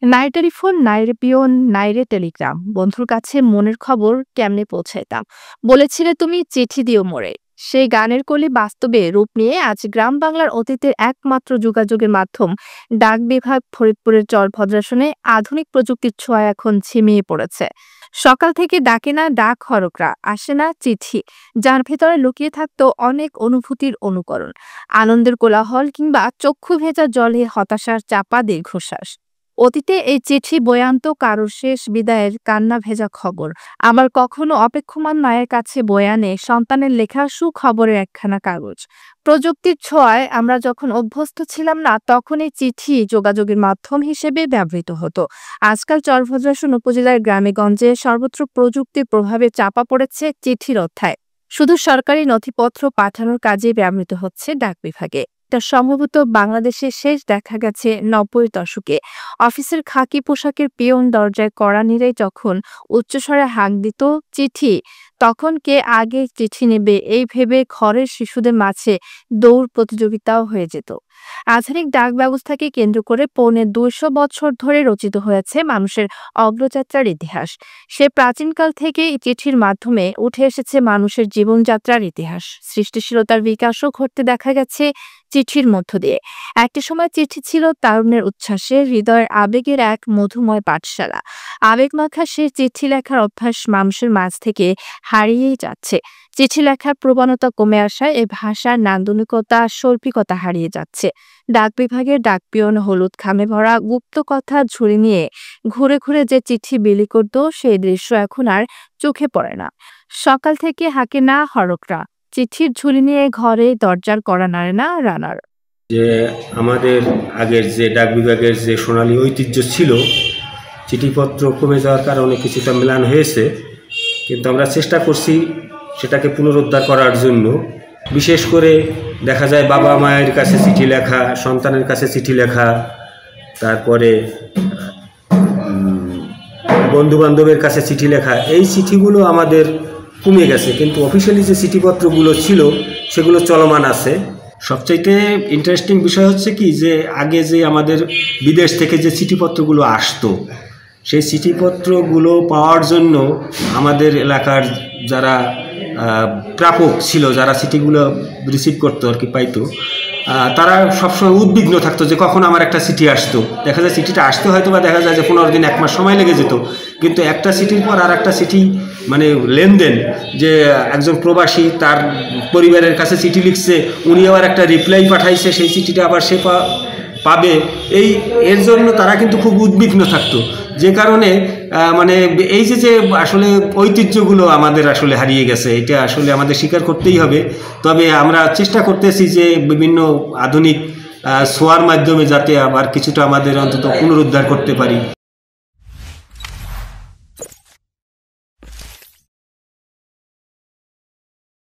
নাই টেলিফোন, নাই রে পিয়ন, নাই রে টেলিগ্রাম। বন্ধুর কাছে মনের খবর কেমনে পৌঁছাইতাম। বলেছিলে তুমি চিঠি দিও মোরে। সেই গানের কলি বাস্তবে রূপ নিয়ে আজ গ্রাম বাংলার অতীতের একমাত্র যোগাযোগের মাধ্যম ডাক বিভাগ ফরিদপুরের চরভদ্রাসনে আধুনিক প্রযুক্তির ছোঁয়া এখন ছিমিয়ে পড়েছে। সকাল থেকে ডাকে না ডাক হরকরা, আসে না চিঠি, যার ভেতরে লুকিয়ে থাকতো অনেক অনুভূতির অনুকরণ, আনন্দের কোলাহল কিংবা চক্ষু ভেজা জলে হতাশার চাপা দীর্ঘশ্বাস। অতীতে এই চিঠি বয়ান্ত কারোর শেষ বিদায়ের কান্না ভেজা খবর, আবার কখনো অপেক্ষমান মায়ের কাছে বয়ানে সন্তানের লেখা সুখবরের একখানা কাগজ। প্রযুক্তির ছোঁয়ায় আমরা যখন অভ্যস্ত ছিলাম না, তখন এই চিঠি যোগাযোগের মাধ্যম হিসেবে ব্যবহৃত হতো। আজকাল চরভদ্রাসন উপজেলার গ্রামেগঞ্জে সর্বত্র প্রযুক্তির প্রভাবে চাপা পড়েছে চিঠির অধ্যায়। শুধু সরকারি নথিপত্র পাঠানোর কাজে ব্যবহৃত হচ্ছে ডাক বিভাগে। এটা সম্ভবত বাংলাদেশে শেষ দেখা গেছে ৯০-এর দশকে। অফিসের খাকি পোশাকের পিয়ন দরজায় কড়া নেড়ে যখন উচ্চস্বরে হাঁক দিত চিঠি, তখন কে আগে চিঠি নেবে এই ভেবে ঘরের শিশুদের মাঝে দৌড় প্রতিযোগিতাও হয়ে যেত। আধুনিক ডাক ব্যবস্থাকে কেন্দ্র করে পৌনে ২০০ বছর ধরে রচিত হয়েছে মানুষের অগ্রযাত্রার ইতিহাস। সে প্রাচীনকাল থেকে এই চিঠির মাধ্যমে উঠে এসেছে মানুষের জীবনযাত্রার ইতিহাস। সৃষ্টিশীলতার বিকাশও ঘটতে দেখা গেছে চিঠির মধ্য দিয়ে। একটি সময় চিঠি ছিল তারুণ্যের উচ্ছ্বাসে, হৃদয়ের আবেগের এক মধুময় পাঠশালা। আবেগমাখা সে চিঠি লেখার অভ্যাস মানুষের মাঝ থেকে হারিয়েই যাচ্ছে। চিঠি লেখার প্রবণতা কমে আসায় এ ভাষার নান্দনিকতা, শৈল্পিকতা হারিয়ে যাচ্ছে। ডাক বিভাগের ডাকপিয়ন হলুদ খামে ভরা গুপ্ত কথা ঝুড়ি নিয়ে ঘুরে ঘুরে যে চিঠি বিলি করত, সেই দৃশ্য এখন আর চোখে পড়ে না। সকাল থেকে হাঁকে না হরকরা, চিঠির ঝুলি নিয়ে ঘরে দরজার কড়া নাড়ে না রানার। যে আমাদের আগের যে ডাক বিভাগের যে সোনালী ঐতিহ্য ছিল, চিঠিপত্র কমে যাওয়ার কারণে কিছুটা ম্লান হয়েছে, কিন্তু আমরা চেষ্টা করছি সেটাকে পুনরুদ্ধার করার জন্য। বিশেষ করে দেখা যায় বাবা মায়ের কাছে চিঠি লেখা, সন্তানের কাছে চিঠি লেখা, তারপরে বন্ধুবান্ধবের কাছে চিঠি লেখা, এই চিঠিগুলো আমাদের কমে গেছে, কিন্তু অফিসিয়ালি যে চিঠিপত্রগুলো ছিল সেগুলো চলমান আছে। সবচাইতে ইন্টারেস্টিং বিষয় হচ্ছে কি, যে আগে যে আমাদের বিদেশ থেকে যে চিঠিপত্রগুলো আসতো, সেই চিঠিপত্রগুলো পাওয়ার জন্য আমাদের এলাকার যারা প্রাপক ছিল, যারা চিঠিগুলো রিসিভ করতো আর কি, পাইতো, তারা সবসময় উদ্বিগ্ন থাকতো যে কখন আমার একটা চিঠি আসতো। দেখা যায় চিঠিটা আসতে হয়তো বা দেখা যায় যে ১৫ দিন ১ মাস সময় লেগে যেত, কিন্তু একটা চিঠির পর আর একটা চিঠি, মানে লেনদেন, যে একজন প্রবাসী তার পরিবারের কাছে চিঠি লিখছে, উনি আবার একটা রিপ্লাই পাঠাইছে, সেই চিঠিটা আবার সে পাবে, এর জন্য তারা কিন্তু খুব উদ্বিগ্ন থাকতো। যে কারণে মানে এই যে আসলে ঐতিহ্যগুলো আমাদের আসলে হারিয়ে গেছে, এটা আসলে আমাদের স্বীকার করতেই হবে। তবে আমরা চেষ্টা করতেছি যে বিভিন্ন আধুনিক ছোঁয়ার মাধ্যমে যাতে আবার কিছুটা আমাদের অন্তত পুনরুদ্ধার করতে পারি।